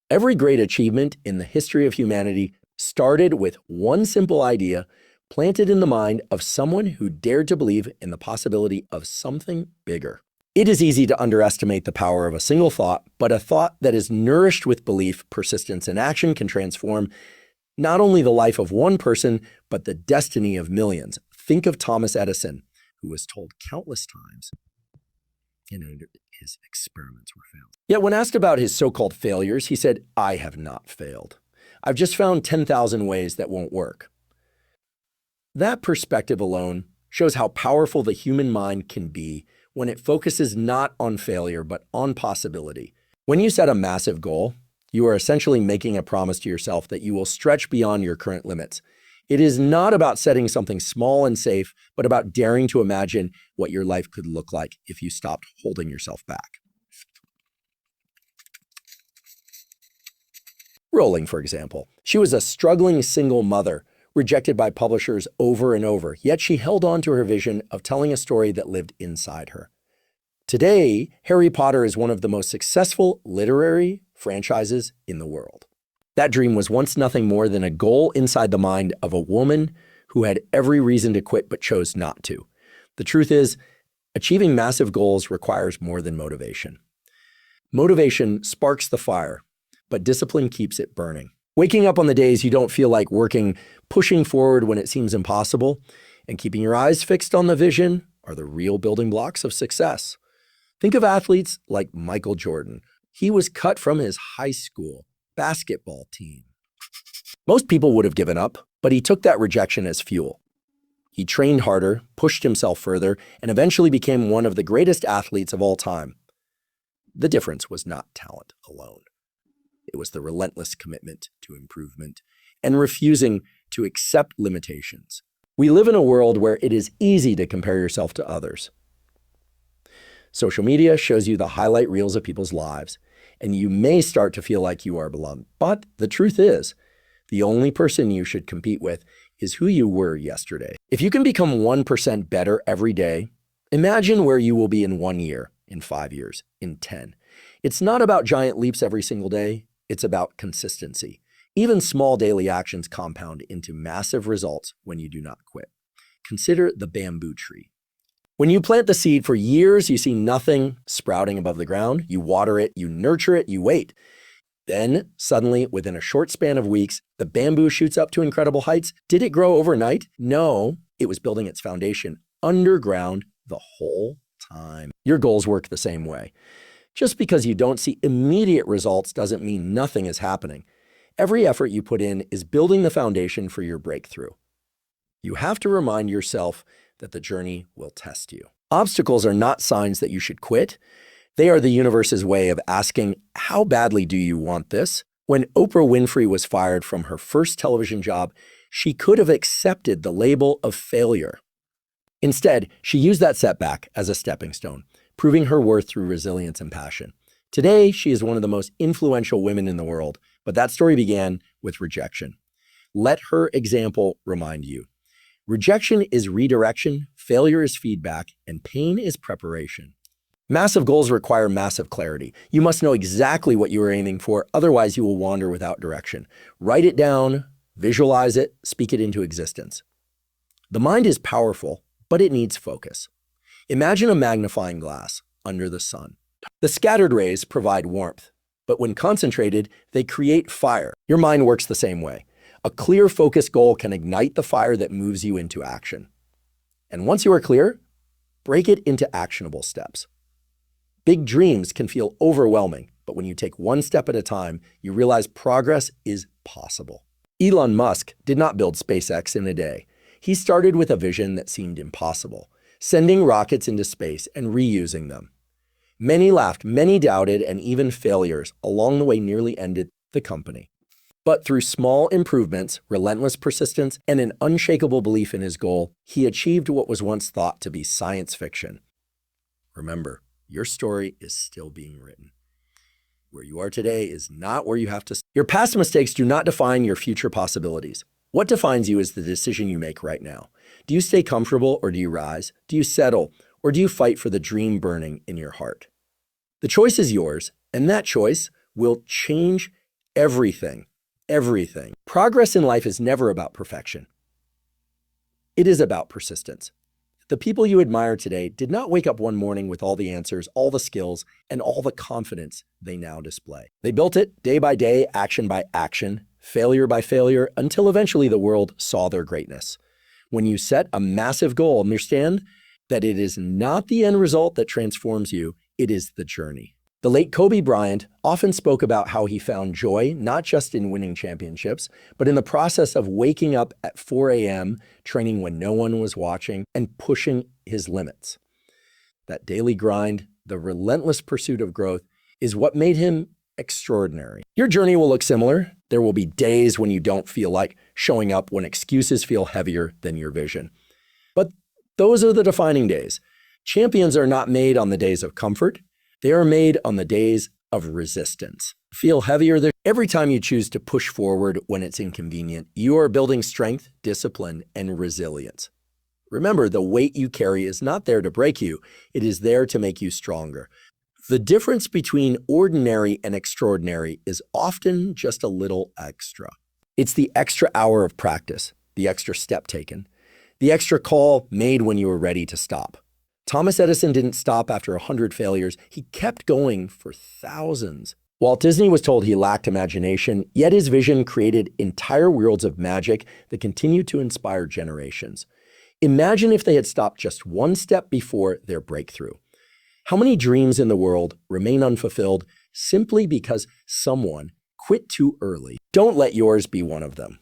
Every great achievement in the history of humanity started with one simple idea planted in the mind of someone who dared to believe in the possibility of something bigger. It is easy to underestimate the power of a single thought, but a thought that is nourished with belief, persistence, and action can transform not only the life of one person, but the destiny of millions. Think of Thomas Edison, who was told countless times his experiments were failed. Yet when asked about his so-called failures, he said, "I have not failed. I've just found 10,000 ways that won't work." That perspective alone shows how powerful the human mind can be when it focuses not on failure, but on possibility. When you set a massive goal, you are essentially making a promise to yourself that you will stretch beyond your current limits. It is not about setting something small and safe, but about daring to imagine what your life could look like if you stopped holding yourself back. Rowling, for example. She was a struggling single mother, rejected by publishers over and over, yet she held on to her vision of telling a story that lived inside her. Today, Harry Potter is one of the most successful literary franchises in the world. That dream was once nothing more than a goal inside the mind of a woman who had every reason to quit but chose not to. The truth is, achieving massive goals requires more than motivation. Motivation sparks the fire, but discipline keeps it burning. Waking up on the days you don't feel like working, pushing forward when it seems impossible, and keeping your eyes fixed on the vision are the real building blocks of success. Think of athletes like Michael Jordan. He was cut from his high school basketball team. Most people would have given up, but he took that rejection as fuel. He trained harder, pushed himself further, and eventually became one of the greatest athletes of all time. The difference was not talent alone. It was the relentless commitment to improvement and refusing to accept limitations. We live in a world where it is easy to compare yourself to others. Social media shows you the highlight reels of people's lives, and you may start to feel like you are beloved. But the truth is, the only person you should compete with is who you were yesterday. If you can become 1% better every day, imagine where you will be in 1 year, in 5 years, in 10. It's not about giant leaps every single day. It's about consistency. Even small daily actions compound into massive results when you do not quit. Consider the bamboo tree. When you plant the seed for years, you see nothing sprouting above the ground. You water it, you nurture it, you wait. Then, suddenly, within a short span of weeks, the bamboo shoots up to incredible heights. Did it grow overnight? No, it was building its foundation underground the whole time. Your goals work the same way. Just because you don't see immediate results doesn't mean nothing is happening. Every effort you put in is building the foundation for your breakthrough. You have to remind yourself that the journey will test you. Obstacles are not signs that you should quit. They are the universe's way of asking, how badly do you want this? When Oprah Winfrey was fired from her first television job, she could have accepted the label of failure. Instead, she used that setback as a stepping stone, proving her worth through resilience and passion. Today, she is one of the most influential women in the world, but that story began with rejection. Let her example remind you. Rejection is redirection, failure is feedback, and pain is preparation. Massive goals require massive clarity. You must know exactly what you are aiming for, otherwise you will wander without direction. Write it down, visualize it, speak it into existence. The mind is powerful, but it needs focus. Imagine a magnifying glass under the sun. The scattered rays provide warmth, but when concentrated, they create fire. Your mind works the same way. A clear, focused goal can ignite the fire that moves you into action. And once you are clear, break it into actionable steps. Big dreams can feel overwhelming, but when you take one step at a time, you realize progress is possible. Elon Musk did not build SpaceX in a day. He started with a vision that seemed impossible, sending rockets into space and reusing them. Many laughed, many doubted, and even failures along the way nearly ended the company. But through small improvements, relentless persistence, and an unshakable belief in his goal, he achieved what was once thought to be science fiction. Remember, your story is still being written. Where you are today is not where you have to. Your past mistakes do not define your future possibilities. What defines you is the decision you make right now. Do you stay comfortable or do you rise? Do you settle or do you fight for the dream burning in your heart? The choice is yours, and that choice will change everything. Progress in life is never about perfection. It is about persistence. The people you admire today did not wake up one morning with all the answers, all the skills, and all the confidence they now display. They built it day by day, action by action, failure by failure, until eventually the world saw their greatness. When you set a massive goal, understand that it is not the end result that transforms you, it is the journey. The late Kobe Bryant often spoke about how he found joy not just in winning championships, but in the process of waking up at 4 a.m., training when no one was watching, and pushing his limits. That daily grind, the relentless pursuit of growth, is what made him extraordinary. Your journey will look similar. There will be days when you don't feel like showing up, when excuses feel heavier than your vision. But those are the defining days. Champions are not made on the days of comfort. They are made on the days of resistance. Feel heavier there. Every time you choose to push forward when it's inconvenient, you are building strength, discipline, and resilience. Remember, the weight you carry is not there to break you. It is there to make you stronger. The difference between ordinary and extraordinary is often just a little extra. It's the extra hour of practice, the extra step taken, the extra call made when you were ready to stop. Thomas Edison didn't stop after 100 failures. He kept going for thousands. Walt Disney was told he lacked imagination, yet his vision created entire worlds of magic that continue to inspire generations. Imagine if they had stopped just one step before their breakthrough. How many dreams in the world remain unfulfilled simply because someone quit too early? Don't let yours be one of them.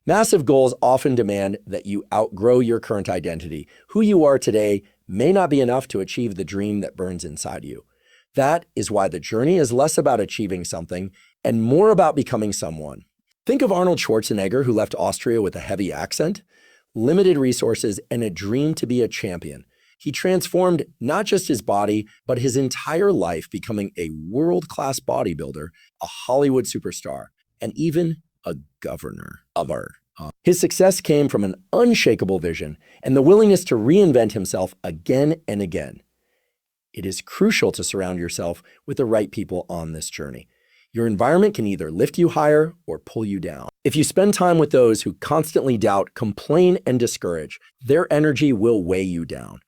Massive goals often demand that you outgrow your current identity. Who you are today may not be enough to achieve the dream that burns inside you. That is why the journey is less about achieving something and more about becoming someone. Think of Arnold Schwarzenegger, who left Austria with a heavy accent, limited resources, and a dream to be a champion. He transformed not just his body, but his entire life, becoming a world-class bodybuilder, a Hollywood superstar, and even a governor of our. His success came from an unshakable vision and the willingness to reinvent himself again and again. It is crucial to surround yourself with the right people on this journey. Your environment can either lift you higher or pull you down. If you spend time with those who constantly doubt, complain, and discourage, their energy will weigh you down.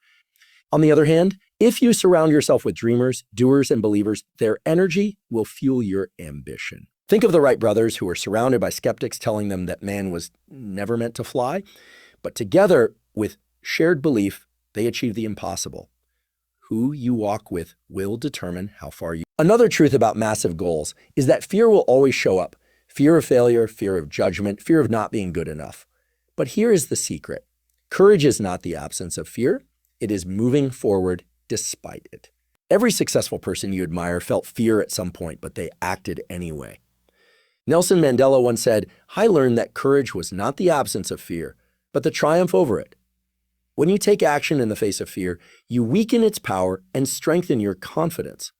On the other hand, if you surround yourself with dreamers, doers, and believers, their energy will fuel your ambition. Think of the Wright brothers, who were surrounded by skeptics telling them that man was never meant to fly, but together with shared belief, they achieved the impossible. Who you walk with will determine how far you. Another truth about massive goals is that fear will always show up. Fear of failure, fear of judgment, fear of not being good enough. But here is the secret. Courage is not the absence of fear. It is moving forward despite it. Every successful person you admire felt fear at some point, but they acted anyway. Nelson Mandela once said, "I learned that courage was not the absence of fear, but the triumph over it." When you take action in the face of fear, you weaken its power and strengthen your confidence.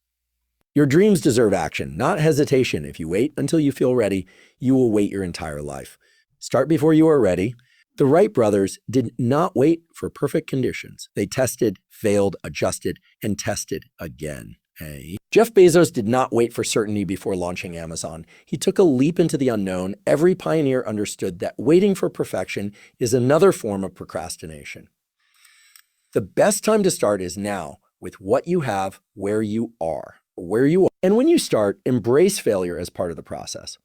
Your dreams deserve action, not hesitation. If you wait until you feel ready, you will wait your entire life. Start before you are ready. The Wright brothers did not wait for perfect conditions. They tested, failed, adjusted, and tested again. Jeff Bezos did not wait for certainty before launching Amazon. He took a leap into the unknown. Every pioneer understood that waiting for perfection is another form of procrastination. The best time to start is now, with what you have, where you are. And when you start, embrace failure as part of the process.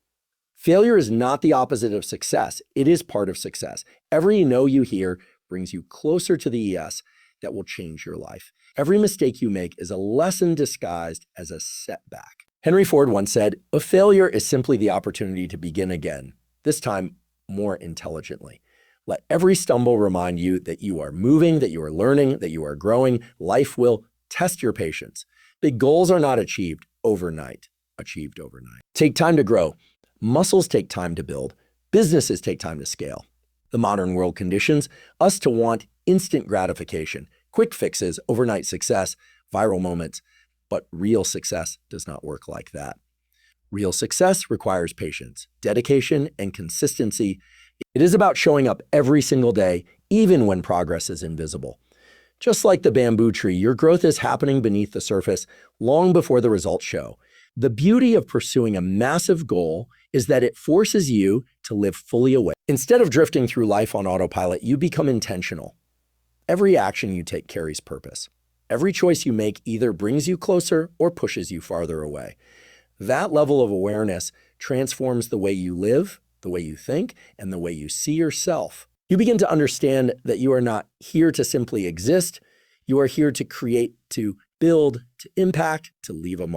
Failure is not the opposite of success. It is part of success. Every no you hear brings you closer to the yes that will change your life. Every mistake you make is a lesson disguised as a setback. Henry Ford once said, "A failure is simply the opportunity to begin again, this time more intelligently." Let every stumble remind you that you are moving, that you are learning, that you are growing. Life will test your patience. Big goals are not achieved overnight. Take time to grow. Muscles take time to build. Businesses take time to scale. The modern world conditions us to want instant gratification, quick fixes, overnight success, viral moments. But real success does not work like that. Real success requires patience, dedication, and consistency. It is about showing up every single day, even when progress is invisible. Just like the bamboo tree, your growth is happening beneath the surface long before the results show. The beauty of pursuing a massive goal is that it forces you to live fully awake. Instead of drifting through life on autopilot, you become intentional. Every action you take carries purpose. Every choice you make either brings you closer or pushes you farther away. That level of awareness transforms the way you live, the way you think, and the way you see yourself. You begin to understand that you are not here to simply exist. You are here to create, to build, to impact, to leave a mark.